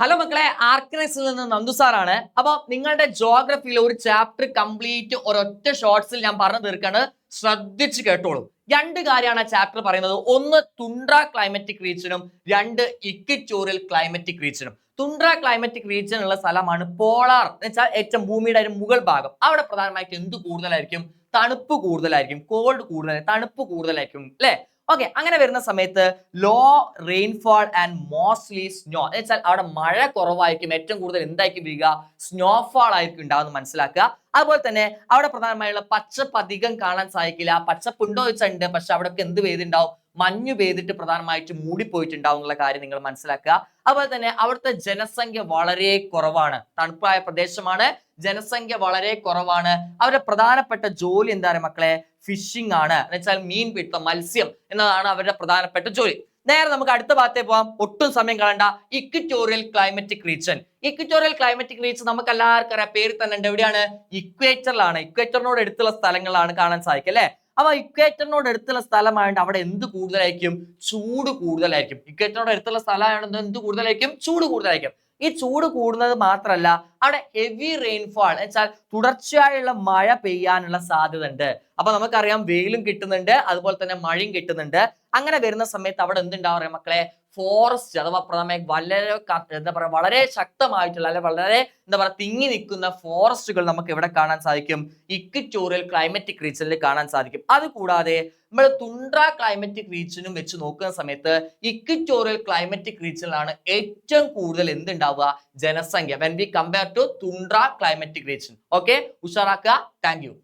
Hello മക്കളെ, ആർക്കനൈസിൽ നിന്ന് നന്ദു സാറാണ്. അപ്പൊ നിങ്ങളുടെ ജോഗ്രഫിയിലെ ഒരു ചാപ്റ്റർ കംപ്ലീറ്റ് ഒരൊറ്റ ഷോർട്സിൽ ഞാൻ പറഞ്ഞു തീർക്കാണ്. ശ്രദ്ധിച്ച് കേട്ടോളൂ. രണ്ട് കാര്യമാണ് ആ ചാപ്റ്റർ പറയുന്നത്. ഒന്ന് തുണ്ട്ര ക്ലൈമറ്റിക് റീജിയനും, രണ്ട് ഇക്വിറ്റോറിയൽ ക്ലൈമറ്റിക് റീജിയനും. തുണ്ട്ര ക്ലൈമറ്റിക് റീജിയൻ ഉള്ള സ്ഥലമാണ് പോളാർ എന്ന് വെച്ചാൽ ഏറ്റവും ഭൂമിയുടെ മുകൾ ഭാഗം. അവിടെ പ്രധാനമായിട്ട് എന്ത് കൂടുതലായിരിക്കും? തണുപ്പ് കൂടുതലായിരിക്കും, കോൾഡ് കൂടുതലായിരിക്കും, തണുപ്പ് കൂടുതലായിരിക്കും അല്ലെ? ഓക്കെ, അങ്ങനെ വരുന്ന സമയത്ത് low rainfall and mostly snow എന്ന് വെച്ചാൽ അവിടെ മഴ കുറവായിരിക്കും, ഏറ്റവും കൂടുതൽ എന്തായിരിക്കും വീഴുക? സ്നോഫാൾ ആയിരിക്കും ഉണ്ടാവുന്ന മനസ്സിലാക്കുക. അതുപോലെ തന്നെ അവിടെ പ്രധാനമായുള്ള പച്ചപ്പ് അധികം കാണാൻ സാധിക്കില്ല. പച്ചപ്പ് ഉണ്ടോ വെച്ചാൽ ഉണ്ട്, പക്ഷെ അവിടെ എന്ത് പെയ്തിട്ടുണ്ടാവും? മഞ്ഞു പെയ്തിട്ട് പ്രധാനമായിട്ട് മൂടിപ്പോയിട്ടുണ്ടാവും എന്നുള്ള കാര്യം നിങ്ങൾ മനസ്സിലാക്കുക. അതുപോലെ തന്നെ അവിടുത്തെ ജനസംഖ്യ വളരെ കുറവാണ്, തണുപ്പായ പ്രദേശമാണ്, ജനസംഖ്യ വളരെ കുറവാണ്. അവരുടെ പ്രധാനപ്പെട്ട ജോലി എന്താ പറയുക മക്കളെ? ഫിഷിംഗ് ആണ്, എന്ന് വെച്ചാൽ മീൻ പിടുത്തം, മത്സ്യം എന്നതാണ് അവരുടെ പ്രധാനപ്പെട്ട ജോലി. നേരെ നമുക്ക് അടുത്ത ഭാഗത്തേക്ക് പോകാം, ഒട്ടും സമയം കളയണ്ട. Equatorial climatic region. Equatorial climatic region നമുക്ക് എല്ലാവർക്കും അറിയാം, പേര് തന്നെ ഉണ്ട്. എവിടെയാണ്? ഇക്വേറ്ററിലാണ്. ഇക്വേറ്ററിനോട് അടുത്തുള്ള സ്ഥലങ്ങളാണ് കാണാൻ സാധിക്കുക അല്ലെ? അപ്പൊ ഇക്വേറ്ററിനോട് അടുത്തുള്ള സ്ഥലമായതുകൊണ്ട് അവിടെ എന്ത് കൂടുതലായിരിക്കും? ചൂട് കൂടുതലായിരിക്കും. ഇക്വേറ്ററിനോട് അടുത്തുള്ള സ്ഥലമായതുകൊണ്ട് എന്ത് കൂടുതലായിരിക്കും? ചൂട് കൂടുതലായിരിക്കും. ഈ ചൂട് കൂടുന്നത് മാത്രമല്ല, അവിടെ ഹെവി റെയിൻഫാൾ എന്ന് വെച്ചാൽ തുടർച്ചയായുള്ള മഴ പെയ്യാനുള്ള സാധ്യത ഉണ്ട്. അപ്പൊ നമുക്കറിയാം വെയിലും കിട്ടുന്നുണ്ട്, അതുപോലെ തന്നെ മഴയും കിട്ടുന്നുണ്ട്. അങ്ങനെ വരുന്ന സമയത്ത് അവിടെ എന്തുണ്ടാവും മക്കളെ? ഫോറസ്റ്റ് അഥവാ പ്രധാനമായി വളരെ ശക്തമായിട്ടുള്ള അല്ലെ വളരെ തിങ്ങി നിൽക്കുന്ന ഫോറസ്റ്റുകൾ നമുക്ക് ഇവിടെ കാണാൻ സാധിക്കും, ഇക്വിറ്റോറിയൽ ക്ലൈമറ്റിക് റീജിയനിൽ കാണാൻ സാധിക്കും. അതുകൂടാതെ നമ്മൾ തുണ്ട്ര ക്ലൈമറ്റിക് റീജിയനും വെച്ച് നോക്കുന്ന സമയത്ത് ഇക്വിറ്റോറിയൽ ക്ലൈമറ്റിക് റീജിയനിലാണ് ഏറ്റവും കൂടുതൽ എന്തുണ്ടാവുക? ജനസംഖ്യ. When we compare to tundra climatic region. Okay, ഉഷാറാക്കുക. Thank U.